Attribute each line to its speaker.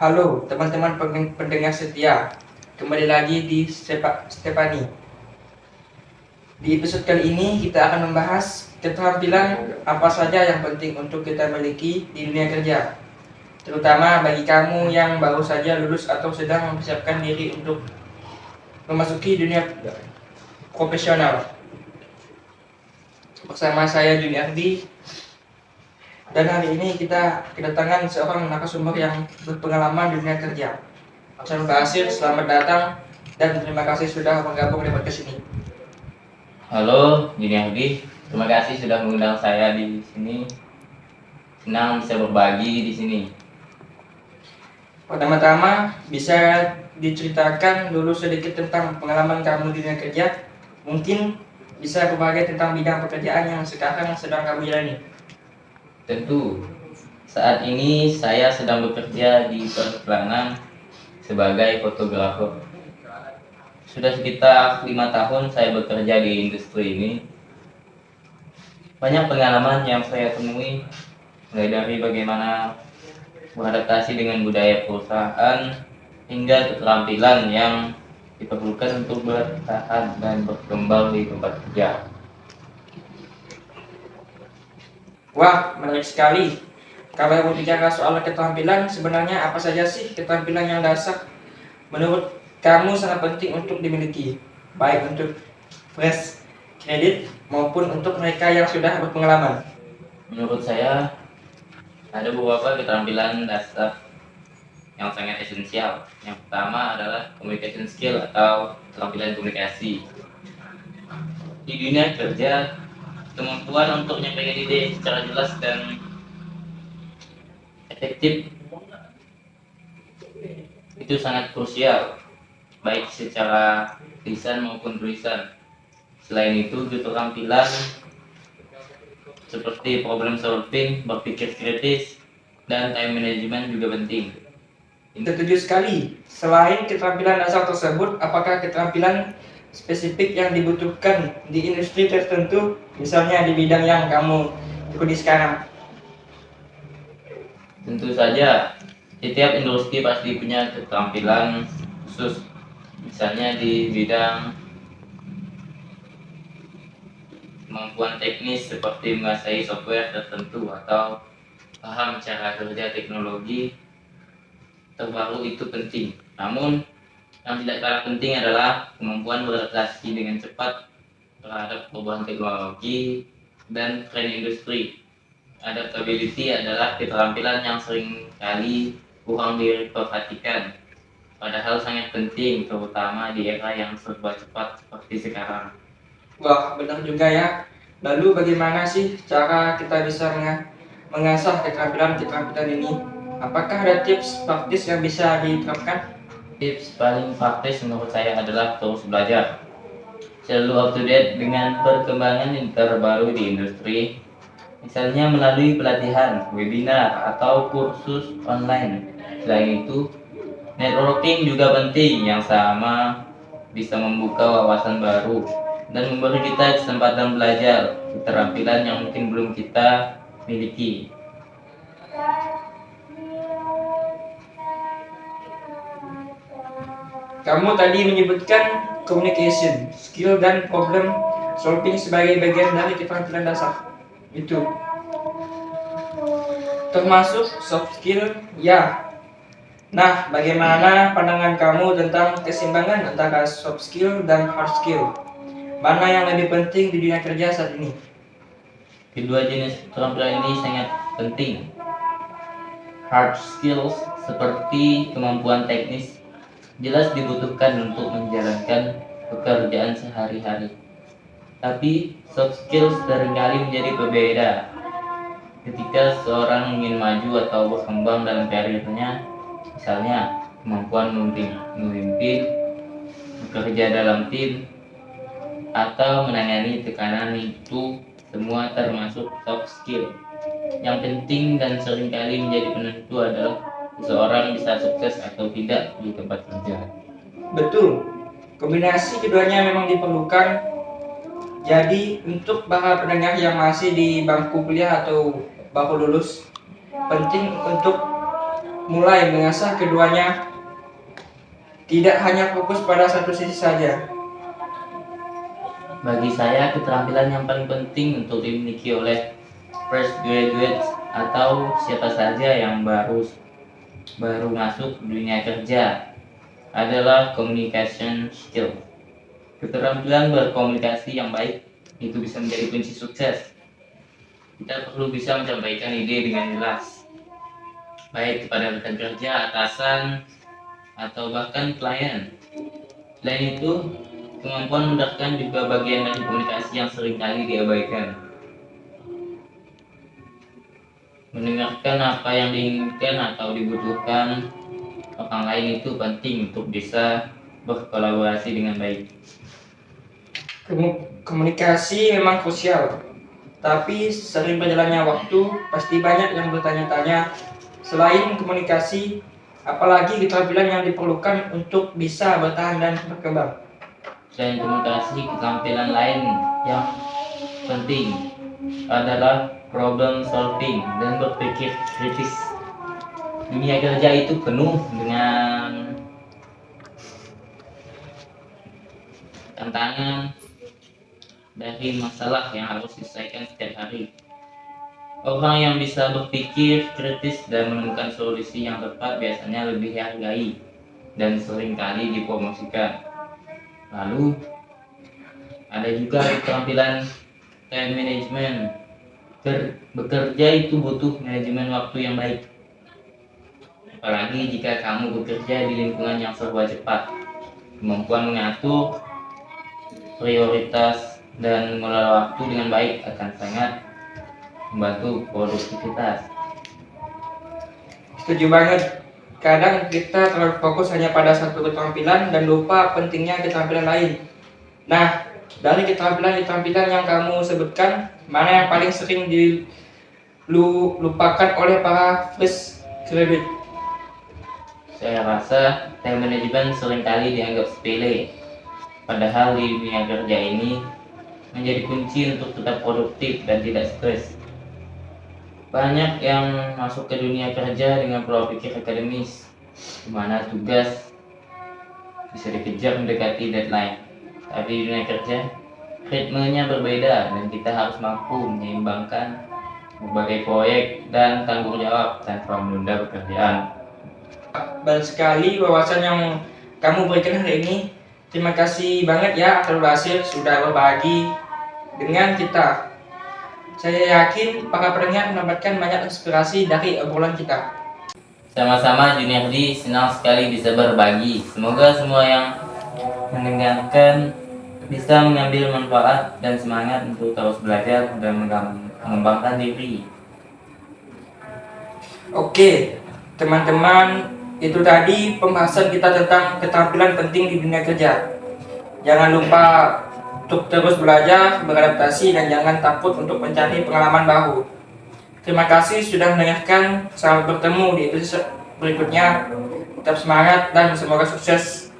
Speaker 1: Halo teman-teman pendengar setia, kembali lagi di Stefani. Di episode kali ini kita akan membahas keterampilan apa saja yang penting untuk kita miliki di dunia kerja, terutama bagi kamu yang baru saja lulus atau sedang mempersiapkan diri untuk memasuki dunia profesional. Bersama saya Juniardi, dan hari ini kita kedatangan seorang narasumber yang berpengalaman di dunia kerja. Aksan Basir, selamat datang dan terima kasih sudah bergabung di podcast ini.
Speaker 2: Halo, Juniardi. Terima kasih sudah mengundang saya di sini. Senang bisa berbagi di sini.
Speaker 1: Pertama-tama, bisa diceritakan dulu sedikit tentang pengalaman kamu di dunia kerja. Mungkin bisa berbagi tentang bidang pekerjaan yang sekarang sedang kamu jalani.
Speaker 2: Tentu, saat ini saya sedang bekerja di periklanan sebagai fotografer. Sudah sekitar 5 tahun saya bekerja di industri ini. Banyak pengalaman yang saya temui, mulai dari bagaimana beradaptasi dengan budaya perusahaan hingga keterampilan yang diperlukan untuk bertahan dan berkembang di tempat kerja.
Speaker 1: Wah, menarik sekali. Kalau berbicara soal keterampilan, sebenarnya apa saja sih keterampilan yang dasar menurut kamu sangat penting untuk dimiliki, baik untuk fresh credit maupun untuk mereka yang sudah berpengalaman?
Speaker 2: Menurut saya, ada beberapa keterampilan dasar yang sangat esensial. Yang pertama adalah communication skill atau keterampilan komunikasi. Di dunia kerja, kemampuan untuk menyampaikan ide secara jelas dan efektif itu sangat krusial, baik secara lisan maupun tulisan. Selain itu, keterampilan seperti problem solving, berpikir kritis, dan time management juga penting.
Speaker 1: Setuju sekali. Selain keterampilan dasar tersebut, apakah keterampilan spesifik yang dibutuhkan di industri tertentu, misalnya di bidang yang kamu ikuti sekarang?
Speaker 2: Tentu saja, setiap industri pasti punya keterampilan khusus, misalnya di bidang kemampuan teknis seperti menguasai software tertentu atau paham cara kerja teknologi terbaru itu penting. Namun, yang tidak kalah penting adalah kemampuan beradaptasi dengan cepat terhadap perubahan teknologi dan tren industri. Adaptability adalah keterampilan yang sering kali kurang diperhatikan, padahal sangat penting, terutama di era yang serba cepat seperti sekarang.
Speaker 1: Wah, benar juga ya. Lalu bagaimana sih cara kita bisa mengasah keterampilan-keterampilan ini? Apakah ada tips praktis yang bisa diterapkan?
Speaker 2: Tips paling praktis menurut saya adalah terus belajar, selalu up to date dengan perkembangan yang terbaru di industri, misalnya melalui pelatihan, webinar, atau kursus online. Selain itu, networking juga penting, yang sama bisa membuka wawasan baru dan memberi kita kesempatan belajar keterampilan yang mungkin belum kita miliki.
Speaker 1: Kamu tadi menyebutkan communication, skill dan problem solving sebagai bagian dari keterampilan dasar. Itu termasuk soft skill, ya. Nah, bagaimana pandangan kamu tentang keseimbangan antara soft skill dan hard skill? Mana yang lebih penting di dunia kerja saat ini?
Speaker 2: Kedua jenis keterampilan ini sangat penting. Hard skills seperti kemampuan teknis jelas dibutuhkan untuk menjalankan pekerjaan sehari-hari. Tapi soft skills seringkali menjadi berbeda. Ketika seorang ingin maju atau berkembang dalam karirnya, misalnya kemampuan memimpin, bekerja dalam tim, atau menangani tekanan, itu semua termasuk soft skill. Yang penting dan seringkali menjadi penentu adalah seseorang bisa sukses atau tidak di tempat kerja.
Speaker 1: Betul, kombinasi keduanya memang diperlukan. Jadi untuk para pendengar yang masih di bangku kuliah atau baru lulus, penting untuk mulai mengasah keduanya, tidak hanya fokus pada satu sisi saja.
Speaker 2: Bagi saya, keterampilan yang paling penting untuk dimiliki oleh fresh graduates atau siapa saja yang baru masuk dunia kerja adalah communication skill. Keterampilan berkomunikasi yang baik itu bisa menjadi kunci sukses. Kita perlu bisa menyampaikan ide dengan jelas, baik kepada rekan kerja, atasan, atau bahkan klien. Selain itu, kemampuan mendengarkan juga bagian dari komunikasi yang seringkali diabaikan. Mendengarkan apa yang diinginkan atau dibutuhkan orang lain itu penting untuk bisa berkolaborasi dengan baik.
Speaker 1: Komunikasi memang krusial, tapi sering berjalannya waktu pasti banyak yang bertanya-tanya. Selain komunikasi, apalagi keterampilan yang diperlukan untuk bisa bertahan dan berkembang?
Speaker 2: Selain komunikasi, keterampilan lain yang penting adalah problem solving dan berpikir kritis. Dunia kerja itu penuh dengan tantangan dari masalah yang harus diselesaikan setiap hari. Orang yang bisa berpikir kritis dan menemukan solusi yang tepat biasanya lebih dihargai dan seringkali dipromosikan. Lalu ada juga keterampilan time management. Bekerja itu butuh manajemen waktu yang baik. Apalagi jika kamu bekerja di lingkungan yang serba cepat. Kemampuan mengatur prioritas dan mengelola waktu dengan baik akan sangat membantu produktivitas.
Speaker 1: Setuju banget. Kadang kita terlalu fokus hanya pada satu keterampilan dan lupa pentingnya keterampilan lain. Nah, dari keterampilan yang kamu sebutkan, mana yang paling sering dilupakan oleh para fresh graduate?
Speaker 2: Saya rasa time management seringkali dianggap sepele. Padahal di dunia kerja ini menjadi kunci untuk tetap produktif dan tidak stres. Banyak yang masuk ke dunia kerja dengan pola pikir akademis, di mana tugas bisa dikejar mendekati deadline. Tapi di dunia kerja, ritmenya berbeda dan kita harus mampu menyeimbangkan berbagai proyek dan tanggung jawab tanpa menunda pekerjaan.
Speaker 1: Banyak sekali wawasan yang kamu berikan hari ini. Terima kasih banget ya Abdul Basir sudah berbagi dengan kita. Saya yakin para pendengar mendapatkan banyak inspirasi dari obrolan kita.
Speaker 2: Sama-sama Juniordi, senang sekali bisa berbagi. Semoga semua yang mendengarkan bisa mengambil manfaat dan semangat untuk terus belajar dan mengembangkan diri.
Speaker 1: Oke, teman-teman, itu tadi pembahasan kita tentang keterampilan penting di dunia kerja. Jangan lupa untuk terus belajar, beradaptasi, dan jangan takut untuk mencari pengalaman baru. Terima kasih sudah mendengarkan. Sampai bertemu di episode berikutnya. Tetap semangat dan semoga sukses.